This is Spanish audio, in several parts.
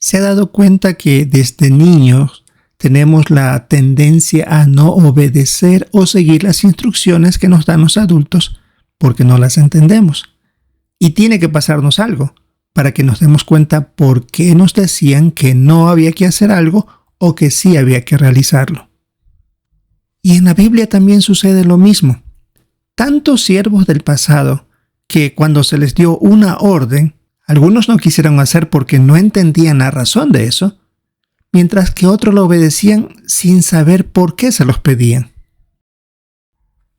¿Se ha dado cuenta que desde niños tenemos la tendencia a no obedecer o seguir las instrucciones que nos dan los adultos porque no las entendemos? Y tiene que pasarnos algo para que nos demos cuenta por qué nos decían que no había que hacer algo o que sí había que realizarlo. Y en la Biblia también sucede lo mismo. Tantos siervos del pasado que cuando se les dio una orden, algunos no quisieron hacer porque no entendían la razón de eso, mientras que otros lo obedecían sin saber por qué se los pedían.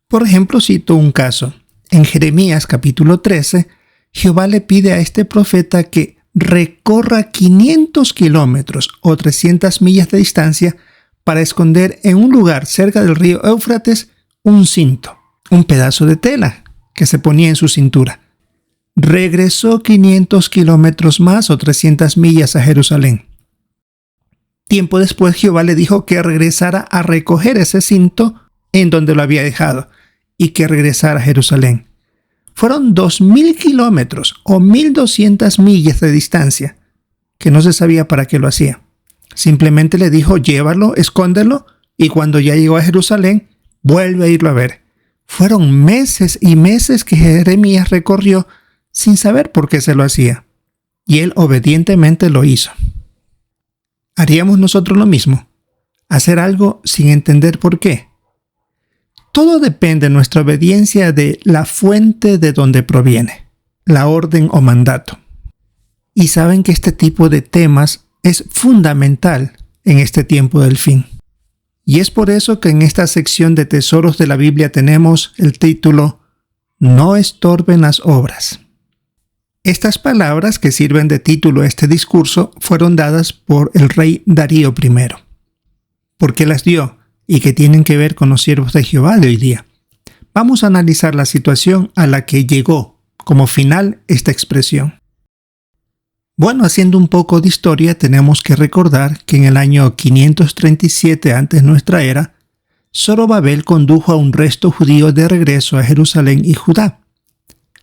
Por ejemplo, cito un caso. En Jeremías capítulo 13, Jehová le pide a este profeta que recorra 500 kilómetros o 300 millas de distancia para esconder en un lugar cerca del río Éufrates un cinto, un pedazo de tela que se ponía en su cintura. Regresó 500 kilómetros más o 300 millas a Jerusalén. Tiempo después Jehová le dijo que regresara a recoger ese cinto en donde lo había dejado y que regresara a Jerusalén. Fueron 2,000 kilómetros o 1,200 millas de distancia que no se sabía para qué lo hacía. Simplemente le dijo, llévalo, escóndelo, y cuando ya llegó a Jerusalén, vuelve a irlo a ver. Fueron meses y meses que Jeremías recorrió sin saber por qué se lo hacía. Y él obedientemente lo hizo. ¿Haríamos nosotros lo mismo? ¿Hacer algo sin entender por qué? Todo depende de nuestra obediencia de la fuente de donde proviene, la orden o mandato. Y saben que este tipo de temas es fundamental en este tiempo del fin. Y es por eso que en esta sección de tesoros de la Biblia tenemos el título No estorben las obras. Estas palabras que sirven de título a este discurso fueron dadas por el rey Darío I. ¿Por qué las dio? Y que tienen que ver con los siervos de Jehová de hoy día. Vamos a analizar la situación a la que llegó como final esta expresión. Bueno, haciendo un poco de historia, tenemos que recordar que en el año 537 antes de nuestra era, Zorobabel condujo a un resto judío de regreso a Jerusalén y Judá.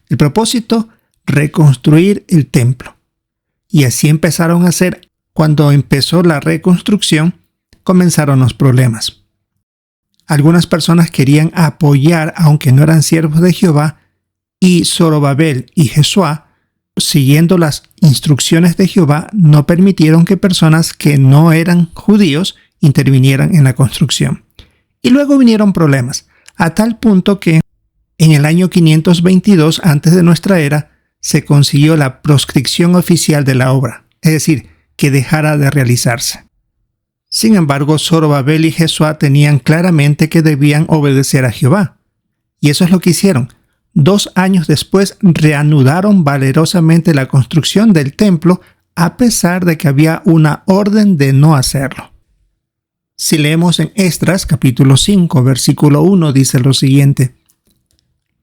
El propósito, reconstruir el templo. Y así empezaron a hacer. Cuando empezó la reconstrucción, comenzaron los problemas. Algunas personas querían apoyar, aunque no eran siervos de Jehová, y Zorobabel y Jesuá, siguiendo las instrucciones de Jehová, no permitieron que personas que no eran judíos intervinieran en la construcción. Y luego vinieron problemas, a tal punto que en el año 522 antes de nuestra era, se consiguió la proscripción oficial de la obra, es decir, que dejara de realizarse. Sin embargo, Zorobabel y Jesuá tenían claramente que debían obedecer a Jehová. Y eso es lo que hicieron. 2 años después reanudaron valerosamente la construcción del templo a pesar de que había una orden de no hacerlo. Si leemos en Esdras capítulo 5 versículo 1 dice lo siguiente: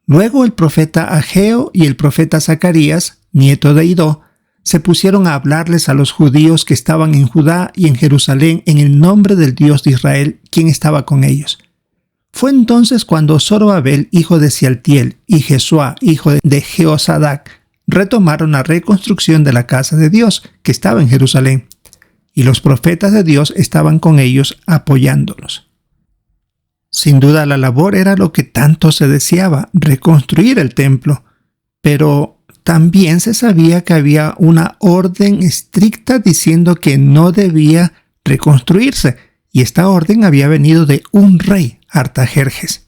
Luego el profeta Ageo y el profeta Zacarías, nieto de Idó, se pusieron a hablarles a los judíos que estaban en Judá y en Jerusalén en el nombre del Dios de Israel, quien estaba con ellos. Fue entonces cuando Zorobabel, hijo de Sealtiel, y Jesuá, hijo de Jehosadac, retomaron la reconstrucción de la casa de Dios, que estaba en Jerusalén, y los profetas de Dios estaban con ellos apoyándolos. Sin duda la labor era lo que tanto se deseaba, reconstruir el templo, pero también se sabía que había una orden estricta diciendo que no debía reconstruirse, y esta orden había venido de un rey, Artajerjes.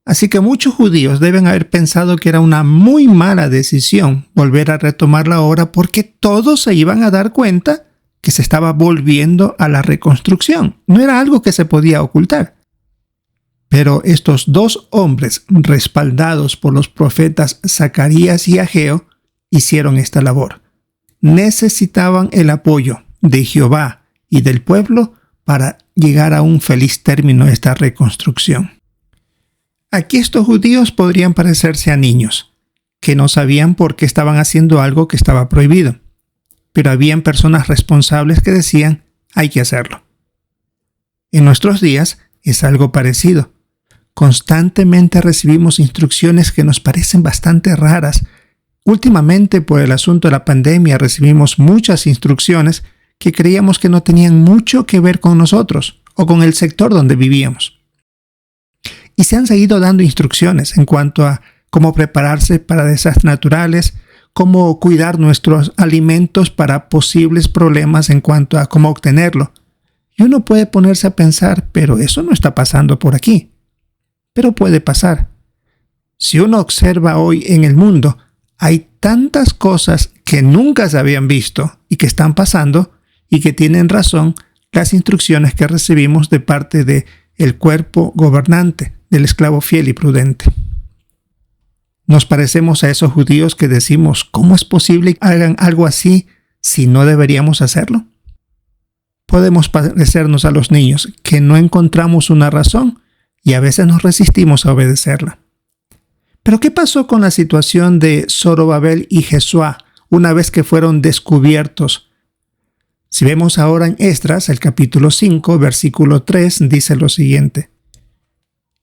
Así que muchos judíos deben haber pensado que era una muy mala decisión volver a retomar la obra porque todos se iban a dar cuenta que se estaba volviendo a la reconstrucción. No era algo que se podía ocultar. Pero estos 2 hombres, respaldados por los profetas Zacarías y Ageo, hicieron esta labor. Necesitaban el apoyo de Jehová y del pueblo para llegar a un feliz término esta reconstrucción. Aquí estos judíos podrían parecerse a niños, que no sabían por qué estaban haciendo algo que estaba prohibido. Pero habían personas responsables que decían, hay que hacerlo. En nuestros días es algo parecido. Constantemente recibimos instrucciones que nos parecen bastante raras Últimamente, por el asunto de la pandemia, recibimos muchas instrucciones que creíamos que no tenían mucho que ver con nosotros o con el sector donde vivíamos. Y se han seguido dando instrucciones en cuanto a cómo prepararse para desastres naturales, cómo cuidar nuestros alimentos para posibles problemas en cuanto a cómo obtenerlo. Y uno puede ponerse a pensar, pero eso no está pasando por aquí. Pero puede pasar. Si uno observa hoy en el mundo, hay tantas cosas que nunca se habían visto y que están pasando y que tienen razón las instrucciones que recibimos de parte del cuerpo gobernante, del esclavo fiel y prudente. Nos parecemos a esos judíos que decimos, ¿cómo es posible que hagan algo así si no deberíamos hacerlo? Podemos parecernos a los niños que no encontramos una razón y a veces nos resistimos a obedecerla. Pero ¿qué pasó con la situación de Zorobabel y Jesuá una vez que fueron descubiertos? Si vemos ahora en Esdras, el capítulo 5, versículo 3, dice lo siguiente.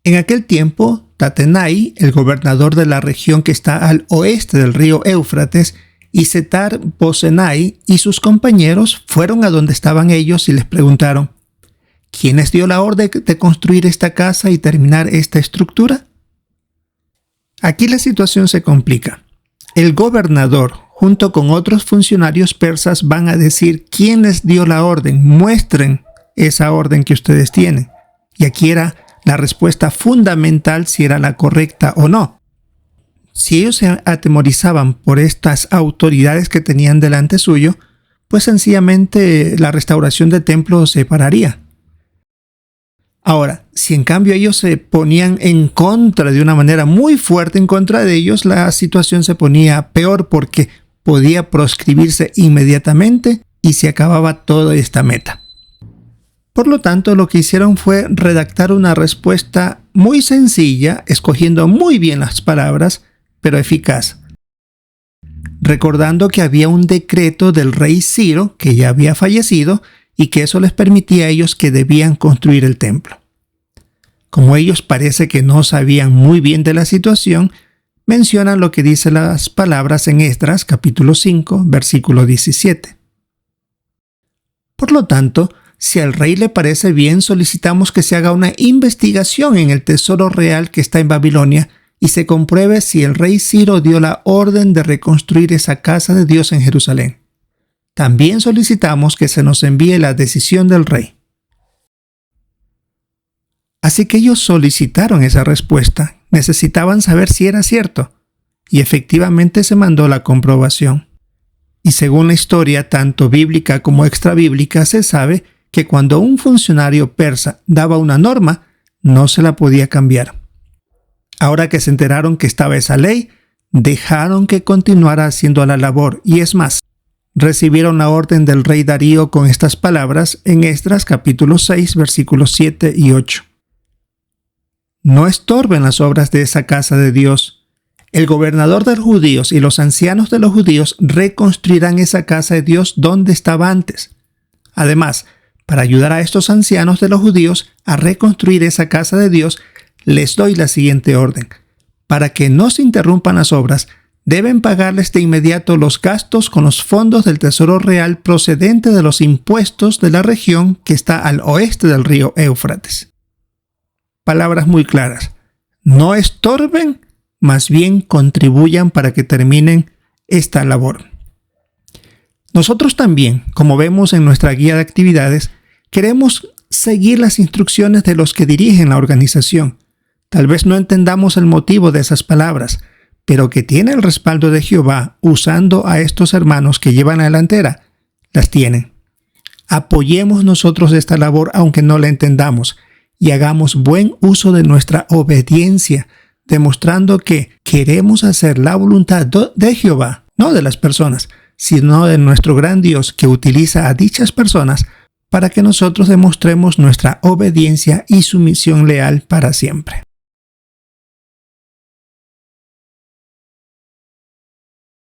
En aquel tiempo, Tatenai, el gobernador de la región que está al oeste del río Éufrates, y Setar-Bozenai y sus compañeros fueron a donde estaban ellos y les preguntaron, ¿quién les dio la orden de construir esta casa y terminar esta estructura? Aquí la situación se complica. El gobernador, junto con otros funcionarios persas, van a decir quién les dio la orden. Muestren esa orden que ustedes tienen. Y aquí era la respuesta fundamental si era la correcta o no. Si ellos se atemorizaban por estas autoridades que tenían delante suyo, pues sencillamente la restauración del templo se pararía. Ahora, si en cambio ellos se ponían en contra de una manera muy fuerte en contra de ellos, la situación se ponía peor porque podía proscribirse inmediatamente y se acababa toda esta meta. Por lo tanto, lo que hicieron fue redactar una respuesta muy sencilla, escogiendo muy bien las palabras, pero eficaz. Recordando que había un decreto del rey Ciro, que ya había fallecido, y que eso les permitía a ellos que debían construir el templo. Como ellos parece que no sabían muy bien de la situación, mencionan lo que dicen las palabras en Esdras, capítulo 5, versículo 17. Por lo tanto, si al rey le parece bien, solicitamos que se haga una investigación en el tesoro real que está en Babilonia y se compruebe si el rey Ciro dio la orden de reconstruir esa casa de Dios en Jerusalén. También solicitamos que se nos envíe la decisión del rey. Así que ellos solicitaron esa respuesta. Necesitaban saber si era cierto. Y efectivamente se mandó la comprobación. Y según la historia, tanto bíblica como extrabíblica, se sabe que cuando un funcionario persa daba una norma, no se la podía cambiar. Ahora que se enteraron que estaba esa ley, dejaron que continuara haciendo la labor. Y es más, recibieron la orden del rey Darío con estas palabras en Esdras capítulo 6, versículos 7 y 8. No estorben las obras de esa casa de Dios. El gobernador de los judíos y los ancianos de los judíos reconstruirán esa casa de Dios donde estaba antes. Además, para ayudar a estos ancianos de los judíos a reconstruir esa casa de Dios, les doy la siguiente orden. Para que no se interrumpan las obras, deben pagarles de inmediato los gastos con los fondos del tesoro real procedente de los impuestos de la región que está al oeste del río Éufrates. Palabras muy claras. No estorben, más bien contribuyan para que terminen esta labor. Nosotros también, como vemos en nuestra guía de actividades, queremos seguir las instrucciones de los que dirigen la organización. Tal vez no entendamos el motivo de esas palabras, pero que tiene el respaldo de Jehová usando a estos hermanos que llevan la delantera, las tienen. Apoyemos nosotros esta labor aunque no la entendamos y hagamos buen uso de nuestra obediencia, demostrando que queremos hacer la voluntad de Jehová, no de las personas, sino de nuestro gran Dios que utiliza a dichas personas para que nosotros demostremos nuestra obediencia y sumisión leal para siempre.